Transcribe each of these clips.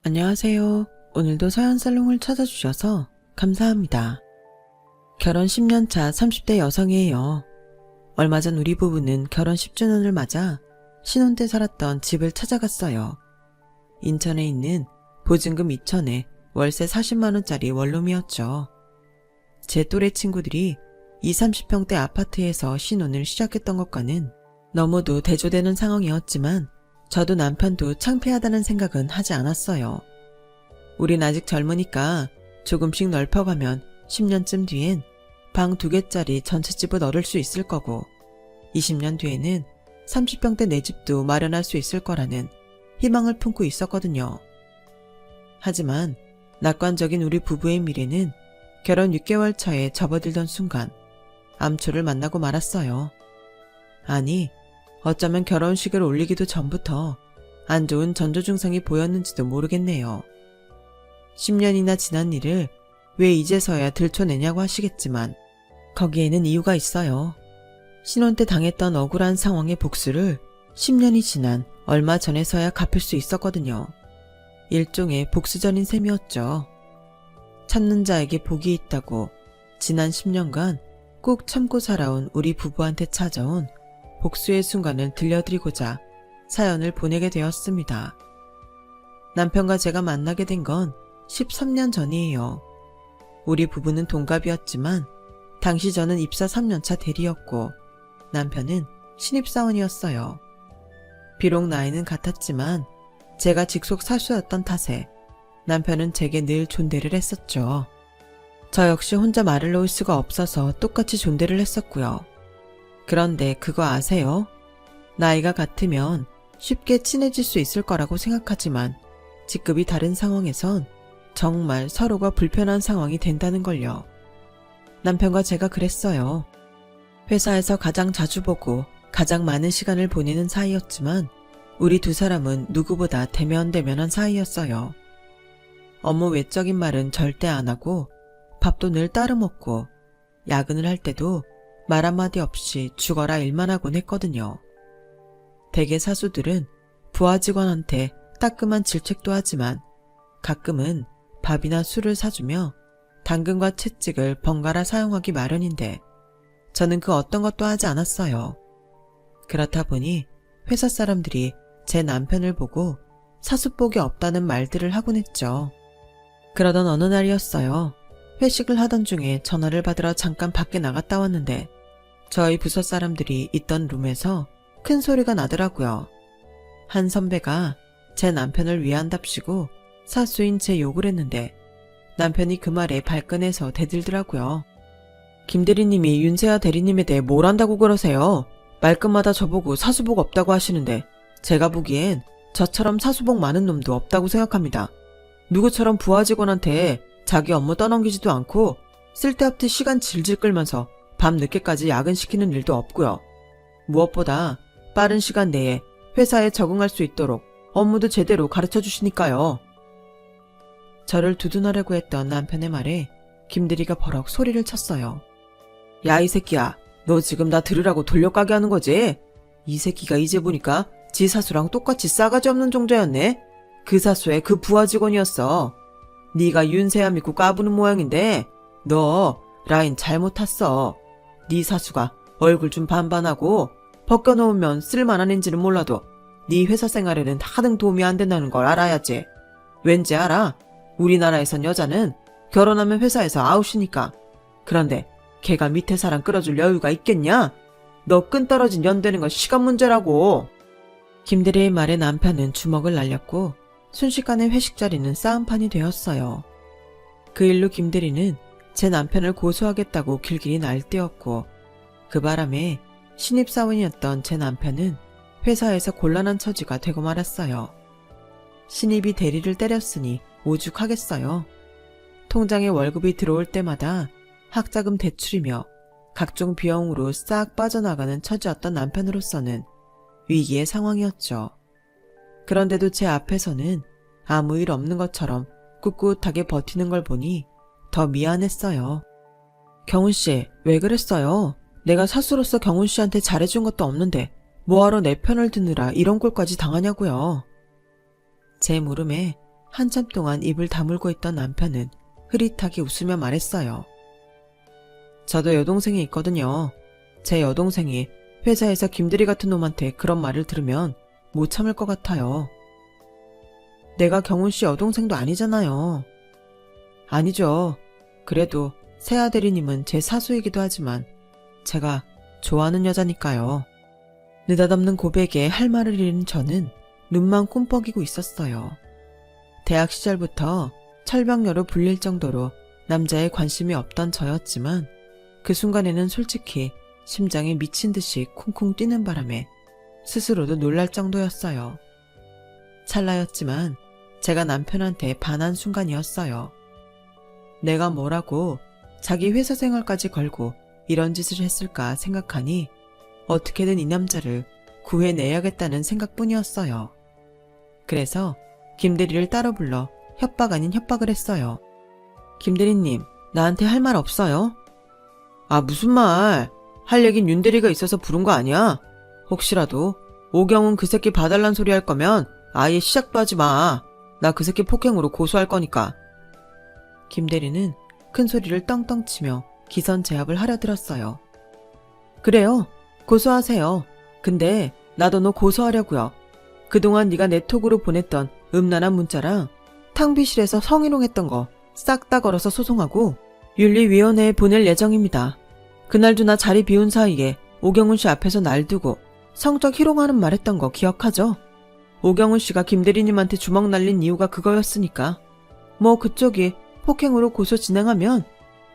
안녕하세요. 오늘도 서연살롱을 찾아주셔서 감사합니다. 결혼 10년차 30대 여성이에요. 얼마 전 우리 부부는 결혼 10주년을 맞아 신혼 때 살았던 집을 찾아갔어요. 인천에 있는 보증금 2천에 월세 40만원짜리 원룸이었죠. 제 또래 친구들이 20, 30평대 아파트에서 신혼을 시작했던 것과는 너무도 대조되는 상황이었지만 저도 남편도 창피하다는 생각은 하지 않았어요. 우린 아직 젊으니까 조금씩 넓혀가면 10년쯤 뒤엔 방 2개짜리 전셋집을 얻을 수 있을 거고 20년 뒤에는 30평대 내 집도 마련할 수 있을 거라는 희망을 품고 있었거든요. 하지만 낙관적인 우리 부부의 미래는 결혼 6개월 차에 접어들던 순간 암초를 만나고 말았어요. 아니, 어쩌면 결혼식을 올리기도 전부터 안 좋은 전조 증상이 보였는지도 모르겠네요. 10년이나 지난 일을 왜 이제서야 들춰내냐고 하시겠지만 거기에는 이유가 있어요. 신혼 때 당했던 억울한 상황의 복수를 10년이 지난 얼마 전에서야 갚을 수 있었거든요. 일종의 복수전인 셈이었죠. 참는 자에게 복이 있다고 지난 10년간 꾹 참고 살아온 우리 부부한테 찾아온 복수의 순간을 들려드리고자 사연을 보내게 되었습니다. 남편과 제가 만나게 된 건 13년 전이에요. 우리 부부는 동갑이었지만 당시 저는 입사 3년차 대리였고 남편은 신입사원이었어요. 비록 나이는 같았지만 제가 직속 사수였던 탓에 남편은 제게 늘 존대를 했었죠. 저 역시 혼자 말을 놓을 수가 없어서 똑같이 존대를 했었고요. 그런데 그거 아세요? 나이가 같으면 쉽게 친해질 수 있을 거라고 생각하지만 직급이 다른 상황에선 정말 서로가 불편한 상황이 된다는 걸요. 남편과 제가 그랬어요. 회사에서 가장 자주 보고 가장 많은 시간을 보내는 사이였지만 우리 두 사람은 누구보다 대면대면한 사이였어요. 업무 외적인 말은 절대 안 하고 밥도 늘 따로 먹고 야근을 할 때도 말 한마디 없이 죽어라 일만 하곤 했거든요. 대개 사수들은 부하 직원한테 따끔한 질책도 하지만 가끔은 밥이나 술을 사주며 당근과 채찍을 번갈아 사용하기 마련인데 저는 그 어떤 것도 하지 않았어요. 그렇다 보니 회사 사람들이 제 남편을 보고 사수복이 없다는 말들을 하곤 했죠. 그러던 어느 날이었어요. 회식을 하던 중에 전화를 받으러 잠깐 밖에 나갔다 왔는데 저희 부서 사람들이 있던 룸에서 큰 소리가 나더라고요. 한 선배가 제 남편을 위한답시고 사수인 제 욕을 했는데 남편이 그 말에 발끈해서 대들더라고요. 김 대리님이 윤세아 대리님에 대해 뭘 안다고 그러세요? 말끝마다 저보고 사수복 없다고 하시는데 제가 보기엔 저처럼 사수복 많은 놈도 없다고 생각합니다. 누구처럼 부하 직원한테 자기 업무 떠넘기지도 않고 쓸데없이 시간 질질 끌면서 밤 늦게까지 야근시키는 일도 없고요. 무엇보다 빠른 시간 내에 회사에 적응할 수 있도록 업무도 제대로 가르쳐 주시니까요. 저를 두둔하려고 했던 남편의 말에 김대리가 버럭 소리를 쳤어요. 야, 이 새끼야, 너 지금 나 들으라고 돌려가게 하는 거지? 이 새끼가 이제 보니까 지 사수랑 똑같이 싸가지 없는 종자였네? 그 사수의 그 부하 직원이었어. 네가 윤세아 믿고 까부는 모양인데 너 라인 잘못 탔어. 네 사수가 얼굴 좀 반반하고 벗겨놓으면 쓸만한 앤지는 몰라도 네 회사 생활에는 하등 도움이 안 된다는 걸 알아야지. 왠지 알아? 우리나라에선 여자는 결혼하면 회사에서 아웃이니까. 그런데 걔가 밑에 사람 끌어줄 여유가 있겠냐? 너 끈 떨어진 년 되는 건 시간 문제라고. 김대리의 말에 남편은 주먹을 날렸고 순식간에 회식 자리는 싸움판이 되었어요. 그 일로 김대리는 제 남편을 고소하겠다고 길길이 날뛰었고 그 바람에 신입사원이었던 제 남편은 회사에서 곤란한 처지가 되고 말았어요. 신입이 대리를 때렸으니 오죽하겠어요. 통장에 월급이 들어올 때마다 학자금 대출이며 각종 비용으로 싹 빠져나가는 처지였던 남편으로서는 위기의 상황이었죠. 그런데도 제 앞에서는 아무 일 없는 것처럼 꿋꿋하게 버티는 걸 보니 더 미안했어요. 경훈씨, 왜 그랬어요? 내가 사수로서 경훈씨한테 잘해준 것도 없는데 뭐하러 내 편을 드느라 이런 꼴까지 당하냐고요. 제 물음에 한참 동안 입을 다물고 있던 남편은 흐릿하게 웃으며 말했어요. 저도 여동생이 있거든요. 제 여동생이 회사에서 김대리 같은 놈한테 그런 말을 들으면 못 참을 것 같아요. 내가 경훈 씨 여동생도 아니잖아요. 아니죠. 그래도 세아 대리님은 제 사수이기도 하지만 제가 좋아하는 여자니까요. 느닷없는 고백에 할 말을 잃은 저는 눈만 꼼뻑이고 있었어요. 대학 시절부터 철벽녀로 불릴 정도로 남자에 관심이 없던 저였지만 그 순간에는 솔직히 심장이 미친 듯이 쿵쿵 뛰는 바람에 스스로도 놀랄 정도였어요. 찰나였지만 제가 남편한테 반한 순간이었어요. 내가 뭐라고 자기 회사 생활까지 걸고 이런 짓을 했을까 생각하니 어떻게든 이 남자를 구해내야겠다는 생각뿐이었어요. 그래서 김대리를 따로 불러 협박 아닌 협박을 했어요. 김대리님, 나한테 할 말 없어요? 아, 무슨 말? 할 얘긴 윤대리가 있어서 부른 거 아니야? 혹시라도 오경은 그 새끼 봐달란 소리 할 거면 아예 시작도 하지 마. 나 그 새끼 폭행으로 고소할 거니까. 김대리는 큰 소리를 떵떵 치며 기선제압을 하려 들었어요. 그래요. 고소하세요. 근데 나도 너 고소하려고요. 그동안 네가 내 톡으로 보냈던 음란한 문자랑 탕비실에서 성희롱했던 거 싹 다 걸어서 소송하고 윤리위원회에 보낼 예정입니다. 그날도 나 자리 비운 사이에 오경훈 씨 앞에서 날 두고 성적 희롱하는 말 했던 거 기억하죠? 오경훈 씨가 김대리님한테 주먹 날린 이유가 그거였으니까. 뭐 그쪽이 폭행으로 고소 진행하면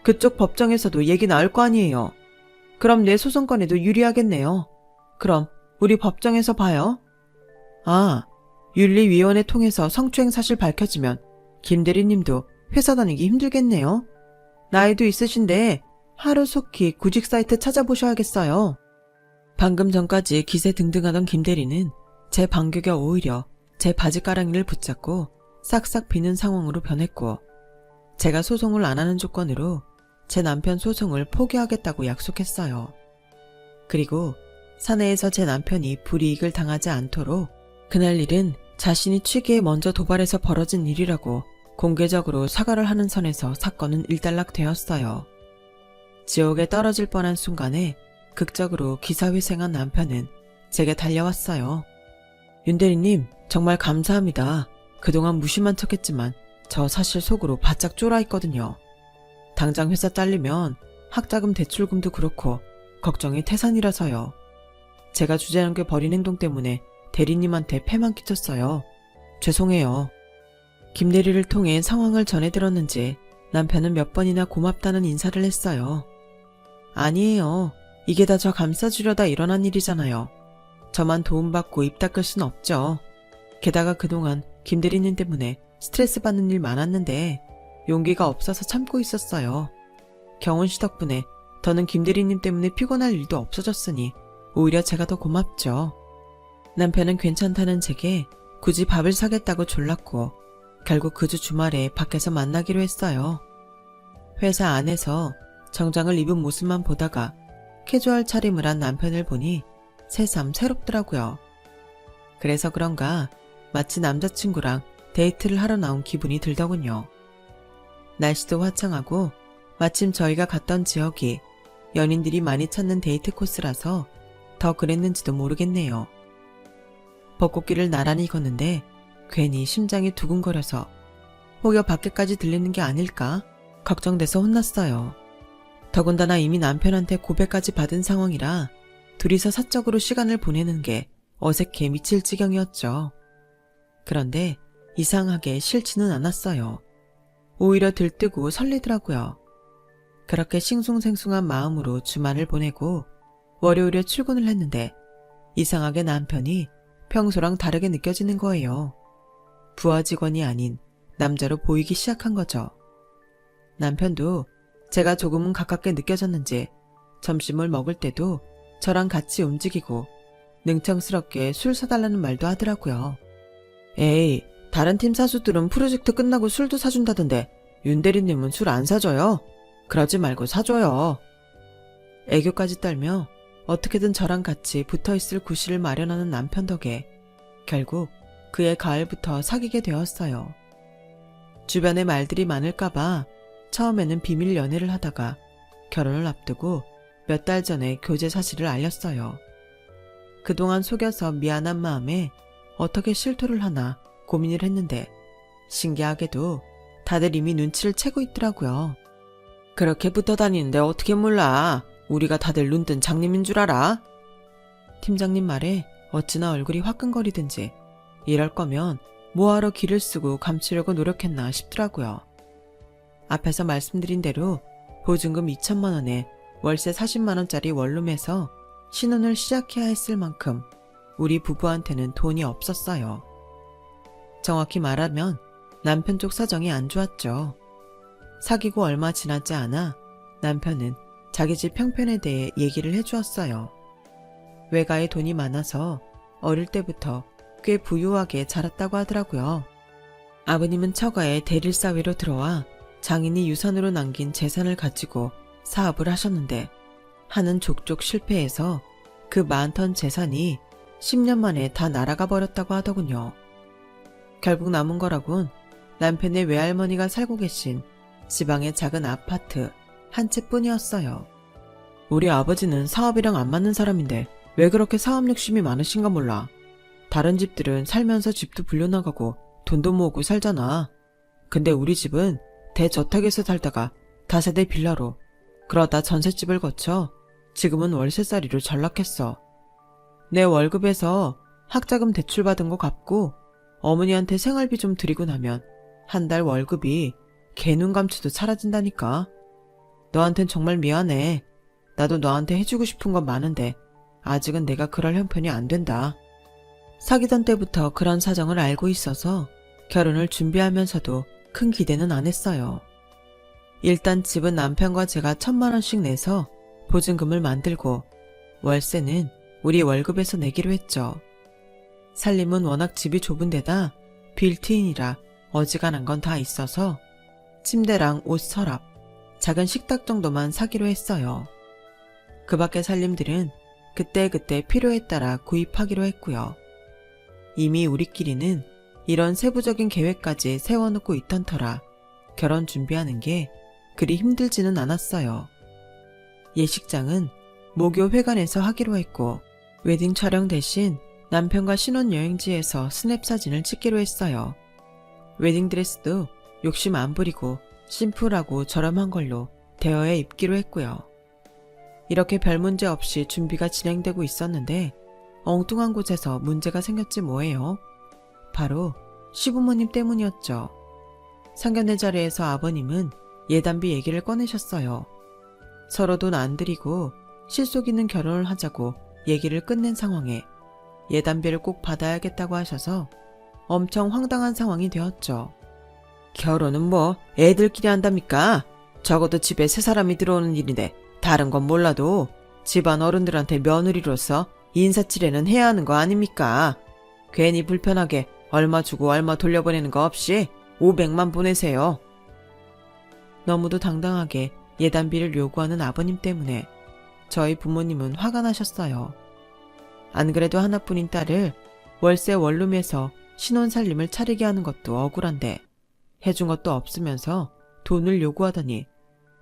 그쪽 법정에서도 얘기 나올 거 아니에요. 그럼 내 소송권에도 유리하겠네요. 그럼 우리 법정에서 봐요. 아, 윤리위원회 통해서 성추행 사실 밝혀지면 김 대리님도 회사 다니기 힘들겠네요. 나이도 있으신데 하루속히 구직 사이트 찾아보셔야겠어요. 방금 전까지 기세 등등하던 김 대리는 제 반격에 오히려 제 바지가랑이를 붙잡고 싹싹 비는 상황으로 변했고, 제가 소송을 안 하는 조건으로 제 남편 소송을 포기하겠다고 약속했어요. 그리고 사내에서 제 남편이 불이익을 당하지 않도록 그날 일은 자신이 취기에 먼저 도발해서 벌어진 일이라고 공개적으로 사과를 하는 선에서 사건은 일단락되었어요. 지옥에 떨어질 뻔한 순간에 극적으로 기사회생한 남편은 제게 달려왔어요. 윤대리님, 정말 감사합니다. 그동안 무심한 척했지만 저 사실 속으로 바짝 쫄아있거든요. 당장 회사 잘리면 학자금 대출금도 그렇고 걱정이 태산이라서요. 제가 주제넘게 버린 행동 때문에 대리님한테 폐만 끼쳤어요. 죄송해요. 김대리를 통해 상황을 전해들었는지 남편은 몇 번이나 고맙다는 인사를 했어요. 아니에요. 이게 다 저 감싸주려다 일어난 일이잖아요. 저만 도움받고 입 닦을 순 없죠. 게다가 그동안 김대리님 때문에 스트레스 받는 일 많았는데 용기가 없어서 참고 있었어요. 경훈 씨 덕분에 더는 김대리님 때문에 피곤할 일도 없어졌으니 오히려 제가 더 고맙죠. 남편은 괜찮다는 제게 굳이 밥을 사겠다고 졸랐고 결국 그 주 주말에 밖에서 만나기로 했어요. 회사 안에서 정장을 입은 모습만 보다가 캐주얼 차림을 한 남편을 보니 새삼 새롭더라고요. 그래서 그런가 마치 남자친구랑 데이트를 하러 나온 기분이 들더군요. 날씨도 화창하고 마침 저희가 갔던 지역이 연인들이 많이 찾는 데이트 코스라서 더 그랬는지도 모르겠네요. 벚꽃길을 나란히 걷는데 괜히 심장이 두근거려서 혹여 밖에까지 들리는 게 아닐까 걱정돼서 혼났어요. 더군다나 이미 남편한테 고백까지 받은 상황이라 둘이서 사적으로 시간을 보내는 게 어색해 미칠 지경이었죠. 그런데 이상하게 싫지는 않았어요. 오히려 들뜨고 설레더라고요. 그렇게 싱숭생숭한 마음으로 주말을 보내고 월요일에 출근을 했는데 이상하게 남편이 평소랑 다르게 느껴지는 거예요. 부하 직원이 아닌 남자로 보이기 시작한 거죠. 남편도 제가 조금은 가깝게 느껴졌는지 점심을 먹을 때도 저랑 같이 움직이고 능청스럽게 술 사달라는 말도 하더라고요. 에이, 다른 팀 사수들은 프로젝트 끝나고 술도 사준다던데 윤 대리님은 술 안 사줘요? 그러지 말고 사줘요. 애교까지 떨며 어떻게든 저랑 같이 붙어있을 구실을 마련하는 남편 덕에 결국 그해 가을부터 사귀게 되었어요. 주변에 말들이 많을까봐 처음에는 비밀 연애를 하다가 결혼을 앞두고 몇 달 전에 교제 사실을 알렸어요. 그동안 속여서 미안한 마음에 어떻게 실토를 하나 고민을 했는데 신기하게도 다들 이미 눈치를 채고 있더라고요. 그렇게 붙어 다니는데 어떻게 몰라. 우리가 다들 눈뜬 장님인 줄 알아? 팀장님 말에 어찌나 얼굴이 화끈거리든지 이럴 거면 뭐하러 기를 쓰고 감추려고 노력했나 싶더라고요. 앞에서 말씀드린 대로 보증금 2천만 원에 월세 40만 원짜리 원룸에서 신혼을 시작해야 했을 만큼 우리 부부한테는 돈이 없었어요. 정확히 말하면 남편 쪽 사정이 안 좋았죠. 사귀고 얼마 지나지 않아 남편은 자기 집 형편에 대해 얘기를 해주었어요. 외가에 돈이 많아서 어릴 때부터 꽤 부유하게 자랐다고 하더라고요. 아버님은 처가에 대릴사위로 들어와 장인이 유산으로 남긴 재산을 가지고 사업을 하셨는데 하는 족족 실패해서 그 많던 재산이 10년 만에 다 날아가 버렸다고 하더군요. 결국 남은 거라곤 남편의 외할머니가 살고 계신 지방의 작은 아파트 한 채뿐이었어요. 우리 아버지는 사업이랑 안 맞는 사람인데 왜 그렇게 사업 욕심이 많으신가 몰라. 다른 집들은 살면서 집도 불려나가고 돈도 모으고 살잖아. 근데 우리 집은 대저택에서 살다가 다세대 빌라로 그러다 전셋집을 거쳐 지금은 월세살이로 전락했어. 내 월급에서 학자금 대출받은 거 갚고 어머니한테 생활비 좀 드리고 나면 한 달 월급이 개눈 감추도 사라진다니까. 너한텐 정말 미안해. 나도 너한테 해주고 싶은 건 많은데 아직은 내가 그럴 형편이 안 된다. 사귀던 때부터 그런 사정을 알고 있어서 결혼을 준비하면서도 큰 기대는 안 했어요. 일단 집은 남편과 제가 1,000만 원씩 내서 보증금을 만들고 월세는 우리 월급에서 내기로 했죠. 살림은 워낙 집이 좁은 데다 빌트인이라 어지간한 건 다 있어서 침대랑 옷 서랍, 작은 식탁 정도만 사기로 했어요. 그 밖의 살림들은 그때그때 필요에 따라 구입하기로 했고요. 이미 우리끼리는 이런 세부적인 계획까지 세워놓고 있던 터라 결혼 준비하는 게 그리 힘들지는 않았어요. 예식장은 모교 회관에서 하기로 했고 웨딩 촬영 대신 남편과 신혼여행지에서 스냅 사진을 찍기로 했어요. 웨딩드레스도 욕심 안 부리고 심플하고 저렴한 걸로 대여해 입기로 했고요. 이렇게 별 문제 없이 준비가 진행되고 있었는데 엉뚱한 곳에서 문제가 생겼지 뭐예요. 바로 시부모님 때문이었죠. 상견례 자리에서 아버님은 예단비 얘기를 꺼내셨어요. 서로 돈 안 드리고 실속 있는 결혼을 하자고 얘기를 끝낸 상황에 예단비를 꼭 받아야겠다고 하셔서 엄청 황당한 상황이 되었죠. 결혼은 뭐 애들끼리 한답니까? 적어도 집에 세 사람이 들어오는 일인데 다른 건 몰라도 집안 어른들한테 며느리로서 인사치레는 해야 하는 거 아닙니까? 괜히 불편하게 얼마 주고 얼마 돌려보내는 거 없이 500만 보내세요. 너무도 당당하게 예단비를 요구하는 아버님 때문에 저희 부모님은 화가 나셨어요. 안 그래도 하나뿐인 딸을 월세 원룸에서 신혼살림을 차리게 하는 것도 억울한데 해준 것도 없으면서 돈을 요구하더니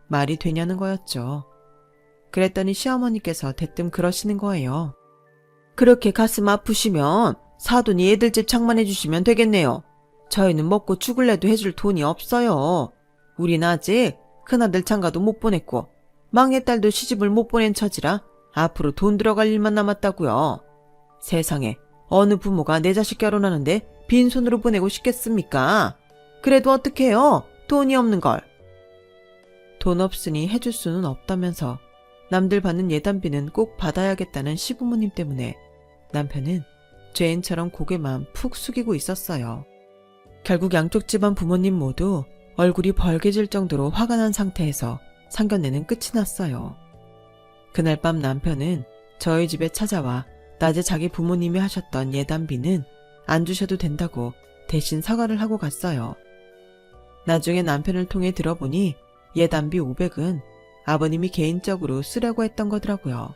말이 되냐는 거였죠. 그랬더니 시어머니께서 대뜸 그러시는 거예요. 그렇게 가슴 아프시면 사돈이 애들 집 장만해 주시면 되겠네요. 저희는 먹고 죽을래도 해줄 돈이 없어요. 우린 아직 큰아들 장가도 못 보냈고 막내딸도 시집을 못 보낸 처지라 앞으로 돈 들어갈 일만 남았다고요. 세상에 어느 부모가 내 자식 결혼하는데 빈손으로 보내고 싶겠습니까? 그래도 어떡해요? 돈이 없는 걸. 돈 없으니 해줄 수는 없다면서 남들 받는 예단비는 꼭 받아야겠다는 시부모님 때문에 남편은 죄인처럼 고개만 푹 숙이고 있었어요. 결국 양쪽 집안 부모님 모두 얼굴이 벌개질 정도로 화가 난 상태에서 상견례는 끝이 났어요. 그날 밤 남편은 저희 집에 찾아와 낮에 자기 부모님이 하셨던 예단비는 안 주셔도 된다고 대신 사과를 하고 갔어요. 나중에 남편을 통해 들어보니 예단비 500은 아버님이 개인적으로 쓰려고 했던 거더라고요.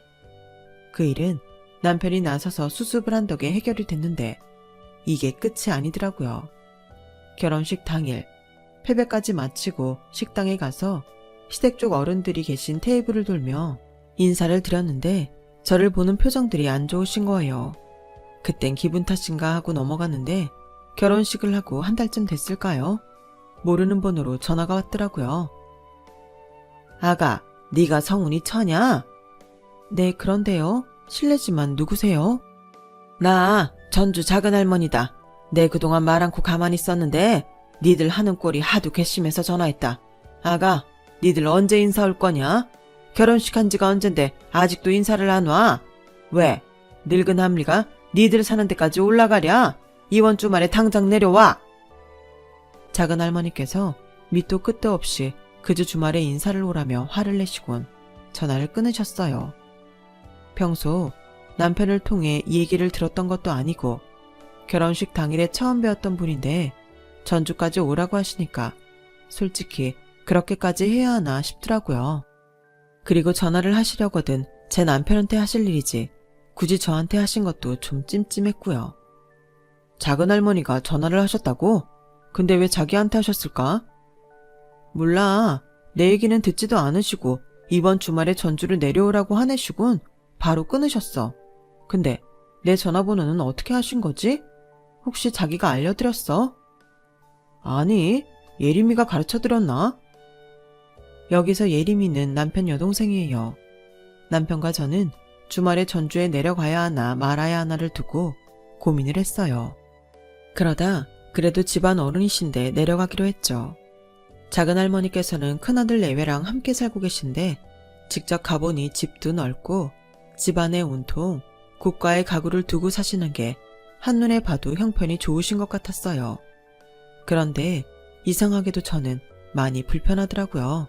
그 일은 남편이 나서서 수습을 한 덕에 해결이 됐는데 이게 끝이 아니더라고요. 결혼식 당일 패배까지 마치고 식당에 가서 시댁 쪽 어른들이 계신 테이블을 돌며 인사를 드렸는데 저를 보는 표정들이 안 좋으신 거예요. 그땐 기분 탓인가 하고 넘어갔는데 결혼식을 하고 한 달쯤 됐을까요? 모르는 번호로 전화가 왔더라고요. 아가, 네가 성훈이 처냐? 네, 그런데요. 실례지만 누구세요? 나 전주 작은할머니다. 내 그동안 말 않고 가만히 있었는데 니들 하는 꼴이 하도 괘씸해서 전화했다. 아가, 니들 언제 인사 올 거냐? 결혼식 한 지가 언젠데 아직도 인사를 안 와? 왜? 늙은 함리가 니들 사는 데까지 올라가랴? 이번 주말에 당장 내려와! 작은할머니께서 밑도 끝도 없이 그주 주말에 인사를 오라며 화를 내시곤 전화를 끊으셨어요. 평소 남편을 통해 얘기를 들었던 것도 아니고 결혼식 당일에 처음 뵈었던 분인데 전주까지 오라고 하시니까 솔직히 그렇게까지 해야 하나 싶더라고요. 그리고 전화를 하시려거든 제 남편한테 하실 일이지 굳이 저한테 하신 것도 좀 찜찜했고요. 작은할머니가 전화를 하셨다고? 근데 왜 자기한테 하셨을까? 몰라. 내 얘기는 듣지도 않으시고 이번 주말에 전주를 내려오라고 하내시군 바로 끊으셨어. 근데 내 전화번호는 어떻게 하신 거지? 혹시 자기가 알려드렸어? 아니, 예림이가 가르쳐드렸나? 여기서 예림이는 남편 여동생이에요. 남편과 저는 주말에 전주에 내려가야 하나 말아야 하나를 두고 고민을 했어요. 그러다 그래도 집안 어른이신데 내려가기로 했죠. 작은할머니께서는 큰아들 내외랑 함께 살고 계신데 직접 가보니 집도 넓고 집안에 온통 고가의 가구를 두고 사시는 게 한눈에 봐도 형편이 좋으신 것 같았어요. 그런데 이상하게도 저는 많이 불편하더라고요.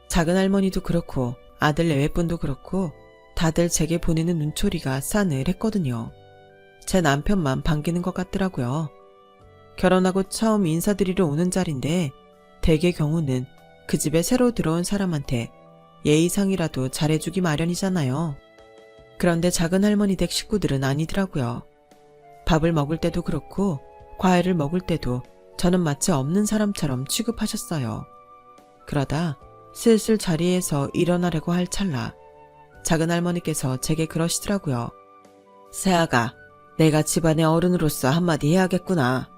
작은할머니도 그렇고 아들 내외분도 그렇고 다들 제게 보내는 눈초리가 싸늘했거든요. 제 남편만 반기는 것 같더라고요. 결혼하고 처음 인사드리러 오는 자리인데 대개 경우는 그 집에 새로 들어온 사람한테 예의상이라도 잘해주기 마련이잖아요. 그런데 작은할머니 댁 식구들은 아니더라고요. 밥을 먹을 때도 그렇고 과일을 먹을 때도 저는 마치 없는 사람처럼 취급하셨어요. 그러다 슬슬 자리에서 일어나려고 할 찰나 작은할머니께서 제게 그러시더라고요. 새아가, 내가 집안의 어른으로서 한마디 해야겠구나.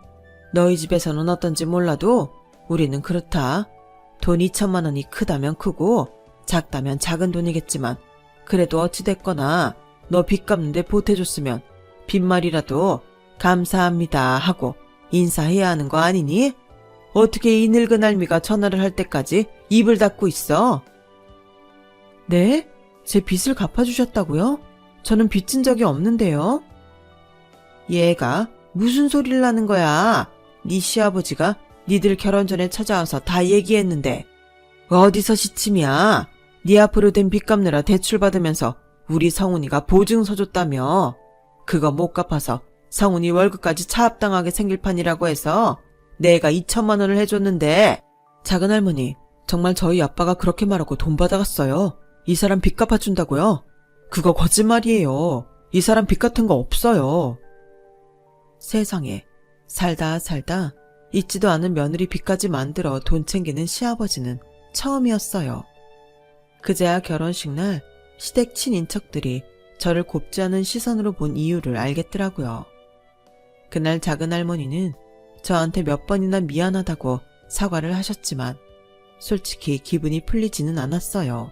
너희 집에서는 어떤지 몰라도 우리는 그렇다. 돈 2천만 원이 크다면 크고 작다면 작은 돈이겠지만 그래도 어찌됐거나 너 빚 갚는데 보태줬으면 빚말이라도 감사합니다 하고 인사해야 하는 거 아니니? 어떻게 이 늙은 할미가 전화를 할 때까지 입을 닫고 있어? 네? 제 빚을 갚아주셨다고요? 저는 빚진 적이 없는데요. 얘가 무슨 소리를 하는 거야? 네 시아버지가 니들 결혼 전에 찾아와서 다 얘기했는데 어디서 시침이야? 네 앞으로 된 빚 갚느라 대출 받으면서 우리 성훈이가 보증서 줬다며. 그거 못 갚아서 성훈이 월급까지 차압당하게 생길 판이라고 해서 내가 2천만 원을 해줬는데. 작은할머니, 정말 저희 아빠가 그렇게 말하고 돈 받아갔어요. 이 사람 빚 갚아준다고요? 그거 거짓말이에요. 이 사람 빚 같은 거 없어요. 세상에, 살다 잊지도 않은 며느리 빚까지 만들어 돈 챙기는 시아버지는 처음이었어요. 그제야 결혼식 날 시댁 친인척들이 저를 곱지 않은 시선으로 본 이유를 알겠더라고요. 그날 작은할머니는 저한테 몇 번이나 미안하다고 사과를 하셨지만 솔직히 기분이 풀리지는 않았어요.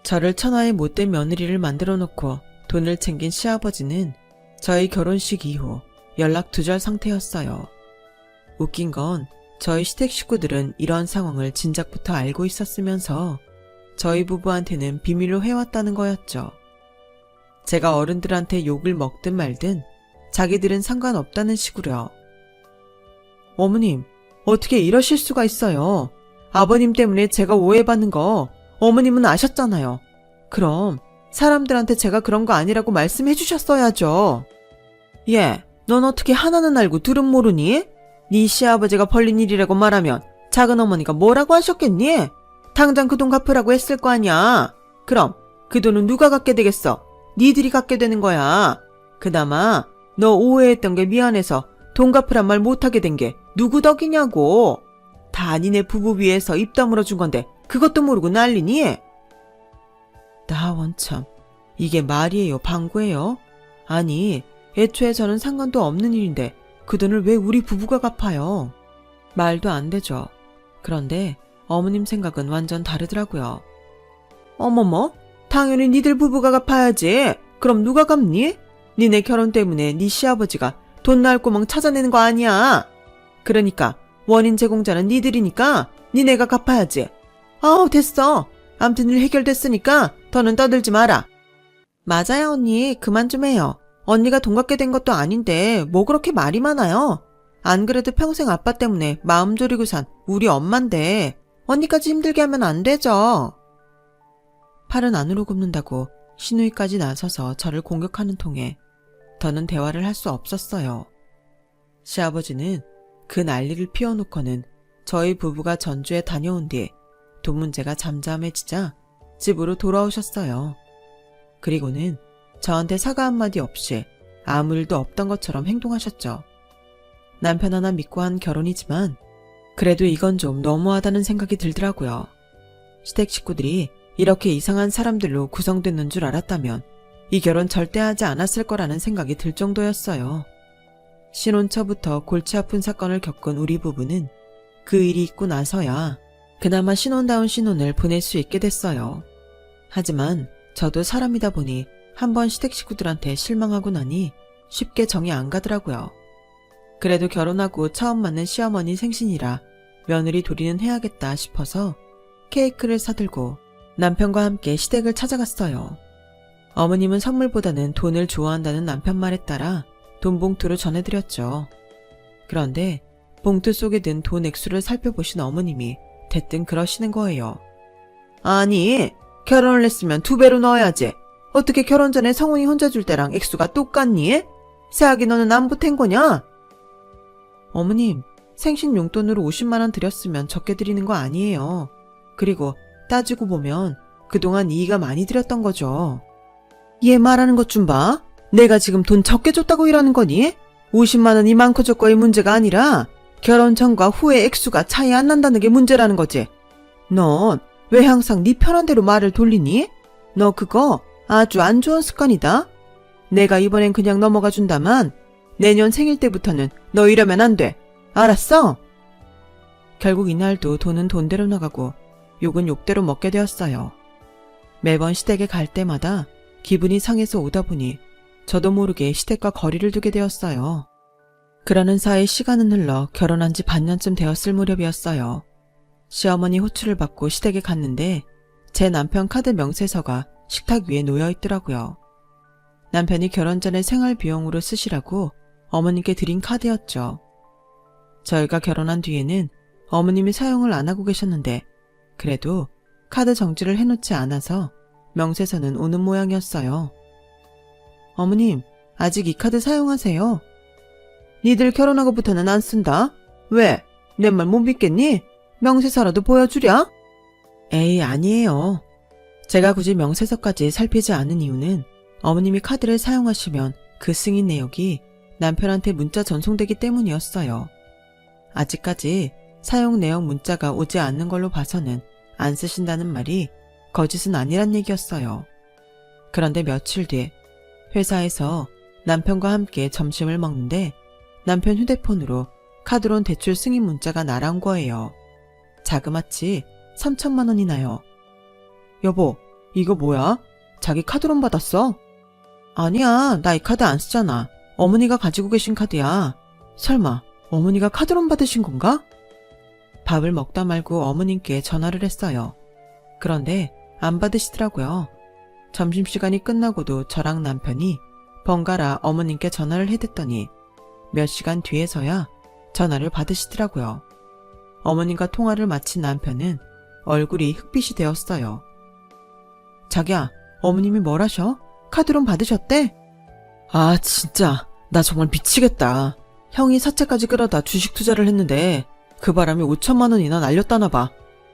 저를 천하의 못된 며느리를 만들어 놓고 돈을 챙긴 시아버지는 저희 결혼식 이후 연락 두절 상태였어요. 웃긴 건 저희 시댁 식구들은 이런 상황을 진작부터 알고 있었으면서 저희 부부한테는 비밀로 해왔다는 거였죠. 제가 어른들한테 욕을 먹든 말든 자기들은 상관없다는 식으로요. 어머님, 어떻게 이러실 수가 있어요. 아버님 때문에 제가 오해받는 거 어머님은 아셨잖아요. 그럼 사람들한테 제가 그런 거 아니라고 말씀해 주셨어야죠. 예, 넌 어떻게 하나는 알고 둘은 모르니? 네 시아버지가 벌린 일이라고 말하면 작은어머니가 뭐라고 하셨겠니? 당장 그 돈 갚으라고 했을 거 아니야. 그럼 그 돈은 누가 갖게 되겠어? 니들이 갖게 되는 거야. 그나마 너 오해했던 게 미안해서 돈 갚으란 말 못하게 된 게 누구 덕이냐고. 다 니네 부부 위해서 입 다물어 준 건데 그것도 모르고 난리니? 나 원참, 이게 말이에요, 방구예요? 아니, 애초에 저는 상관도 없는 일인데 그 돈을 왜 우리 부부가 갚아요? 말도 안 되죠. 그런데 어머님 생각은 완전 다르더라고요. 어머머, 당연히 니들 부부가 갚아야지. 그럼 누가 갚니? 니네 결혼 때문에 니 시아버지가 돈 나올 구멍 찾아내는 거 아니야. 그러니까 원인 제공자는 니들이니까 니네가 갚아야지. 아우, 됐어. 암튼 일 해결됐으니까 더는 떠들지 마라. 맞아요, 언니. 그만 좀 해요. 언니가 돈 갚게 된 것도 아닌데 뭐 그렇게 말이 많아요. 안 그래도 평생 아빠 때문에 마음 졸이고 산 우리 엄만데 언니까지 힘들게 하면 안 되죠. 팔은 안으로 굽는다고 시누이까지 나서서 저를 공격하는 통에 더는 대화를 할 수 없었어요. 시아버지는 그 난리를 피워놓고는 저희 부부가 전주에 다녀온 뒤 돈 문제가 잠잠해지자 집으로 돌아오셨어요. 그리고는 저한테 사과 한마디 없이 아무 일도 없던 것처럼 행동하셨죠. 남편 하나 믿고 한 결혼이지만 그래도 이건 좀 너무하다는 생각이 들더라고요. 시댁 식구들이 이렇게 이상한 사람들로 구성됐는 줄 알았다면 이 결혼 절대 하지 않았을 거라는 생각이 들 정도였어요. 신혼 초부터 골치 아픈 사건을 겪은 우리 부부는 그 일이 있고 나서야 그나마 신혼다운 신혼을 보낼 수 있게 됐어요. 하지만 저도 사람이다 보니 한번 시댁 식구들한테 실망하고 나니 쉽게 정이 안 가더라고요. 그래도 결혼하고 처음 맞는 시어머니 생신이라 며느리 도리는 해야겠다 싶어서 케이크를 사들고 남편과 함께 시댁을 찾아갔어요. 어머님은 선물보다는 돈을 좋아한다는 남편 말에 따라 돈 봉투로 전해드렸죠. 그런데 봉투 속에 든 돈 액수를 살펴보신 어머님이 대뜸 그러시는 거예요. 아니, 결혼을 했으면 2배로 넣어야지. 어떻게 결혼 전에 성훈이 혼자 줄 때랑 액수가 똑같니? 새아기 너는 안 보탠 거냐? 어머님, 생신 용돈으로 50만 원 드렸으면 적게 드리는 거 아니에요. 그리고 따지고 보면 그동안 이의가 많이 드렸던 거죠. 얘 말하는 것 좀 봐. 내가 지금 돈 적게 줬다고 일하는 거니? 50만 원이 많고 적고의 문제가 아니라 결혼 전과 후의 액수가 차이 안 난다는 게 문제라는 거지. 넌 왜 항상 네 편한 대로 말을 돌리니? 너 그거 아주 안 좋은 습관이다. 내가 이번엔 그냥 넘어가 준다만 내년 생일 때부터는 너 이러면 안 돼. 알았어? 결국 이날도 돈은 돈대로 나가고 욕은 욕대로 먹게 되었어요. 매번 시댁에 갈 때마다 기분이 상해서 오다 보니 저도 모르게 시댁과 거리를 두게 되었어요. 그러는 사이 시간은 흘러 결혼한 지 반년쯤 되었을 무렵이었어요. 시어머니 호출을 받고 시댁에 갔는데 제 남편 카드 명세서가 식탁 위에 놓여 있더라고요. 남편이 결혼 전에 생활 비용으로 쓰시라고 어머님께 드린 카드였죠. 저희가 결혼한 뒤에는 어머님이 사용을 안 하고 계셨는데 그래도 카드 정지를 해놓지 않아서 명세서는 오는 모양이었어요. 어머님, 아직 이 카드 사용하세요? 니들 결혼하고부터는 안 쓴다? 왜? 내 말 못 믿겠니? 명세서라도 보여주랴? 에이, 아니에요. 제가 굳이 명세서까지 살피지 않은 이유는 어머님이 카드를 사용하시면 그 승인 내역이 남편한테 문자 전송되기 때문이었어요. 아직까지 사용 내역 문자가 오지 않는 걸로 봐서는 안 쓰신다는 말이 거짓은 아니란 얘기였어요. 그런데 며칠 뒤 회사에서 남편과 함께 점심을 먹는데 남편 휴대폰으로 카드론 대출 승인 문자가 날아온 거예요. 자그마치 3천만 원이나요. 여보, 이거 뭐야? 자기 카드론 받았어? 아니야, 나 이 카드 안 쓰잖아. 어머니가 가지고 계신 카드야. 설마 어머니가 카드론 받으신 건가? 밥을 먹다 말고 어머님께 전화를 했어요. 그런데 안 받으시더라고요. 점심시간이 끝나고도 저랑 남편이 번갈아 어머님께 전화를 해댔더니 몇 시간 뒤에서야 전화를 받으시더라고요. 어머님과 통화를 마친 남편은 얼굴이 흑빛이 되었어요. 자기야, 어머님이 뭘 하셔? 카드론 받으셨대? 아, 진짜 나 정말 미치겠다. 형이 사채까지 끌어다 주식 투자를 했는데 그 바람에 5천만 원이나 날렸다나 봐.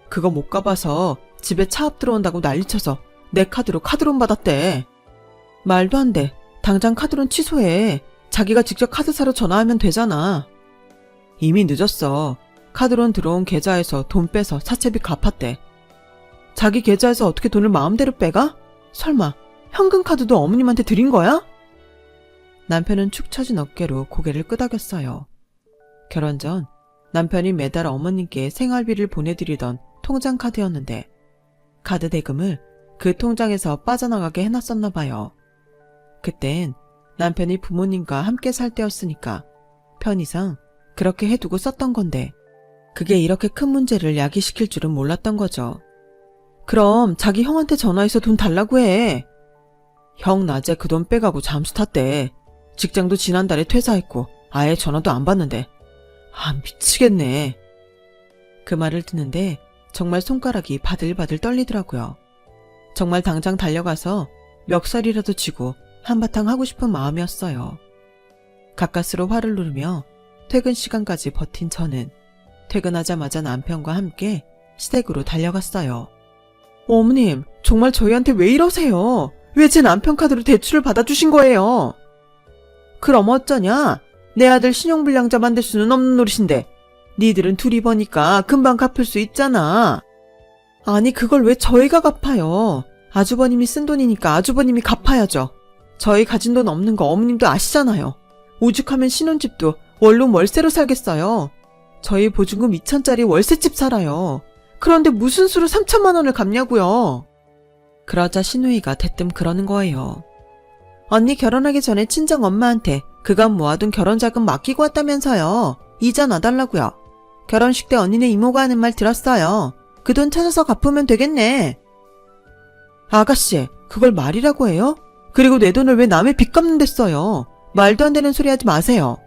그거 못 갚아서 집에 차압 들어온다고 난리쳐서 내 카드로 카드론 받았대. 말도 안 돼. 당장 카드론 취소해. 자기가 직접 카드사로 전화하면 되잖아. 이미 늦었어. 카드론 들어온 계좌에서 돈 빼서 사채비 갚았대. 자기 계좌에서 어떻게 돈을 마음대로 빼가? 설마 현금 카드도 어머님한테 드린 거야? 남편은 축 처진 어깨로 고개를 끄덕였어요. 결혼 전 남편이 매달 어머님께 생활비를 보내드리던 통장 카드였는데 카드 대금을 그 통장에서 빠져나가게 해놨었나 봐요. 그땐 남편이 부모님과 함께 살 때였으니까 편의상 그렇게 해두고 썼던 건데 그게 이렇게 큰 문제를 야기시킬 줄은 몰랐던 거죠. 그럼 자기 형한테 전화해서 돈 달라고 해. 형 낮에 그 돈 빼가고 잠수 탔대. 직장도 지난달에 퇴사했고 아예 전화도 안 받는데. 미치겠네. 그 말을 듣는데 정말 손가락이 바들바들 떨리더라고요. 정말 당장 달려가서 멱살이라도 쥐고 한바탕 하고 싶은 마음이었어요. 가까스로 화를 누르며 퇴근 시간까지 버틴 저는 퇴근하자마자 남편과 함께 시댁으로 달려갔어요. 어머님, 정말 저희한테 왜 이러세요? 왜 제 남편 카드로 대출을 받아주신 거예요? 그럼 어쩌냐? 내 아들 신용불량자 만들 수는 없는 노릇인데 니들은 둘이 버니까 금방 갚을 수 있잖아. 아니 그걸 왜 저희가 갚아요? 아주버님이 쓴 돈이니까 아주버님이 갚아야죠. 저희 가진 돈 없는 거 어머님도 아시잖아요. 오죽하면 신혼집도 원룸 월세로 살겠어요. 저희 보증금 2천짜리 월세집 살아요. 그런데 무슨 수로 3천만 원을 갚냐고요. 그러자 신우이가 대뜸 그러는 거예요. 언니 결혼하기 전에 친정 엄마한테 그간 모아둔 결혼자금 맡기고 왔다면서요. 이자 놔달라고요. 결혼식 때 언니네 이모가 하는 말 들었어요. 그 돈 찾아서 갚으면 되겠네. 아가씨, 그걸 말이라고 해요? 그리고 내 돈을 왜 남의 빚 갚는 데 써요? 말도 안 되는 소리 하지 마세요.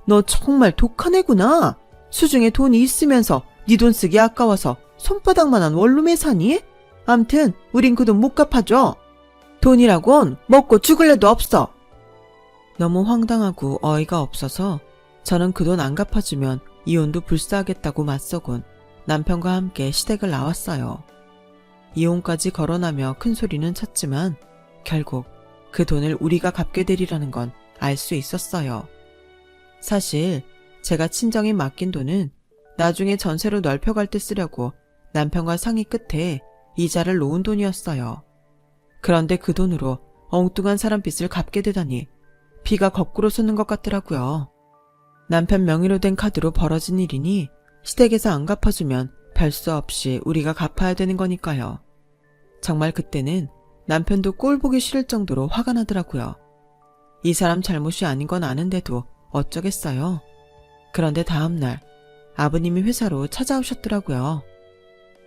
너 정말 독한 애구나. 수중에 돈이 있으면서 네 돈 쓰기 아까워서 손바닥만한 원룸에 사니? 암튼 우린 그 돈 못 갚아줘. 돈이라곤 먹고 죽을래도 없어. 너무 황당하고 어이가 없어서 저는 그 돈 안 갚아주면 이혼도 불사하겠다고 맞서곤 남편과 함께 시댁을 나왔어요. 이혼까지 거론하며 큰 소리는 쳤지만 결국 그 돈을 우리가 갚게 되리라는 건 알 수 있었어요. 사실 제가 친정에 맡긴 돈은 나중에 전세로 넓혀갈 때 쓰려고 남편과 상의 끝에 이자를 놓은 돈이었어요. 그런데 그 돈으로 엉뚱한 사람 빚을 갚게 되다니 비가 거꾸로 솟는 것 같더라고요. 남편 명의로 된 카드로 벌어진 일이니 시댁에서 안 갚아주면 별 수 없이 우리가 갚아야 되는 거니까요. 정말 그때는 남편도 꼴 보기 싫을 정도로 화가 나더라고요. 이 사람 잘못이 아닌 건 아는데도 어쩌겠어요. 그런데 다음날 아버님이 회사로 찾아오셨더라고요.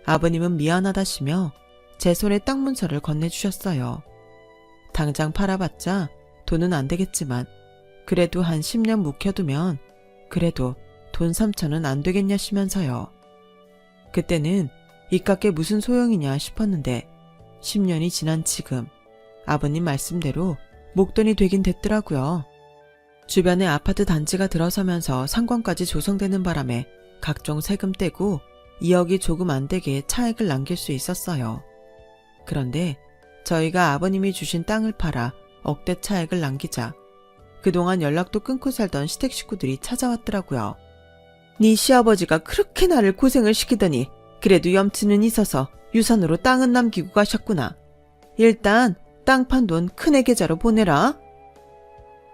아버님은 미안하다시며 제 손에 땅 문서를 건네주셨어요. 당장 팔아봤자 돈은 안 되겠지만 그래도 한 10년 묵혀두면 그래도 돈 3천은 안 되겠냐시면서요. 그때는 이깟게 무슨 소용이냐 싶었는데 10년이 지난 지금 아버님 말씀대로 목돈이 되긴 됐더라고요. 주변에 아파트 단지가 들어서면서 상권까지 조성되는 바람에 각종 세금 떼고 2억이 조금 안 되게 차액을 남길 수 있었어요. 그런데 저희가 아버님이 주신 땅을 팔아 억대 차액을 남기자 그동안 연락도 끊고 살던 시댁 식구들이 찾아왔더라고요. 네 시아버지가 그렇게 나를 고생을 시키더니 그래도 염치는 있어서 유산으로 땅은 남기고 가셨구나. 일단 땅 판 돈 큰애 계좌로 보내라.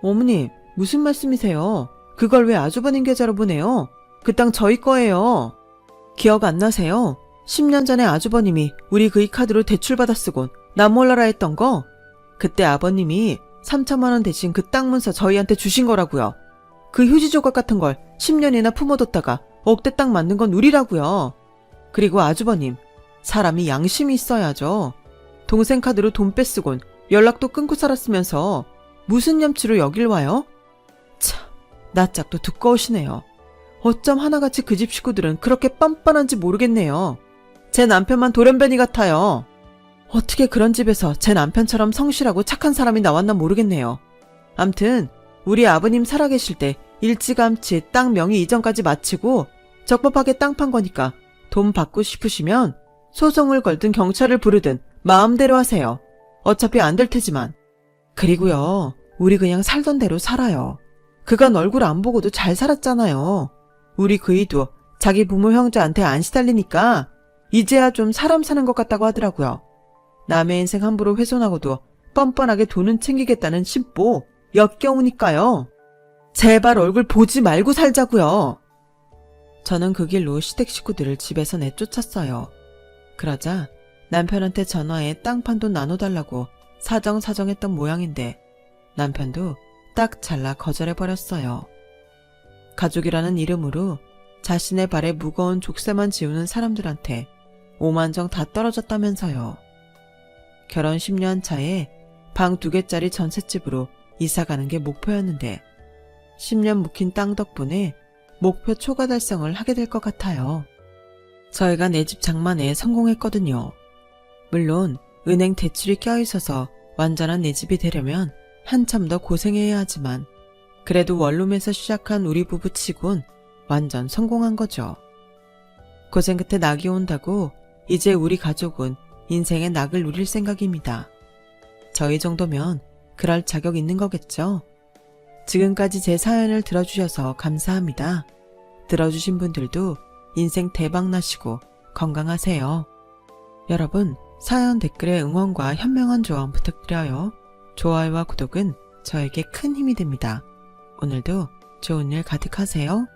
어머님, 무슨 말씀이세요? 그걸 왜 아주버님 계좌로 보내요? 그 땅 저희 거예요. 기억 안 나세요? 10년 전에 아주버님이 우리 그이 카드로 대출받아 쓰곤 나 몰라라 했던 거? 그때 아버님이 3천만 원 대신 그 땅 문서 저희한테 주신 거라고요. 그 휴지 조각 같은 걸 10년이나 품어뒀다가 억대 땅 만든 건 우리라고요. 그리고 아주버님, 사람이 양심이 있어야죠. 동생 카드로 돈 뺏쓰곤 연락도 끊고 살았으면서 무슨 염치로 여길 와요? 참, 낯짝도 두꺼우시네요. 어쩜 하나같이 그 집 식구들은 그렇게 뻔뻔한지 모르겠네요. 제 남편만 돌연변이 같아요. 어떻게 그런 집에서 제 남편처럼 성실하고 착한 사람이 나왔나 모르겠네요. 암튼 우리 아버님 살아계실 때 일찌감치 땅 명의 이전까지 마치고 적법하게 땅 판 거니까 돈 받고 싶으시면 소송을 걸든 경찰을 부르든 마음대로 하세요. 어차피 안 될 테지만. 그리고요, 우리 그냥 살던 대로 살아요. 그간 얼굴 안 보고도 잘 살았잖아요. 우리 그이도 자기 부모 형제한테 안 시달리니까 이제야 좀 사람 사는 것 같다고 하더라고요. 남의 인생 함부로 훼손하고도 뻔뻔하게 돈은 챙기겠다는 심보 역겨우니까요. 제발 얼굴 보지 말고 살자고요. 저는 그 길로 시댁 식구들을 집에서 내쫓았어요. 그러자 남편한테 전화해 땅 판 돈 나눠달라고 사정사정했던 모양인데 남편도 딱 잘라 거절해버렸어요. 가족이라는 이름으로 자신의 발에 무거운 족쇄만 지우는 사람들한테 오만정 다 떨어졌다면서요. 결혼 10년 차에 방 2개짜리 전셋집으로 이사가는 게 목표였는데 10년 묵힌 땅 덕분에 목표 초과 달성을 하게 될 것 같아요. 저희가 내 집 장만에 성공했거든요. 물론 은행 대출이 껴있어서 완전한 내 집이 되려면 한참 더 고생해야 하지만 그래도 원룸에서 시작한 우리 부부 치곤 완전 성공한 거죠. 고생 끝에 낙이 온다고 이제 우리 가족은 인생의 낙을 누릴 생각입니다. 저희 정도면 그럴 자격 있는 거겠죠? 지금까지 제 사연을 들어주셔서 감사합니다. 들어주신 분들도 인생 대박 나시고 건강하세요. 여러분, 사연 댓글에 응원과 현명한 조언 부탁드려요. 좋아요와 구독은 저에게 큰 힘이 됩니다. 오늘도 좋은 일 가득하세요.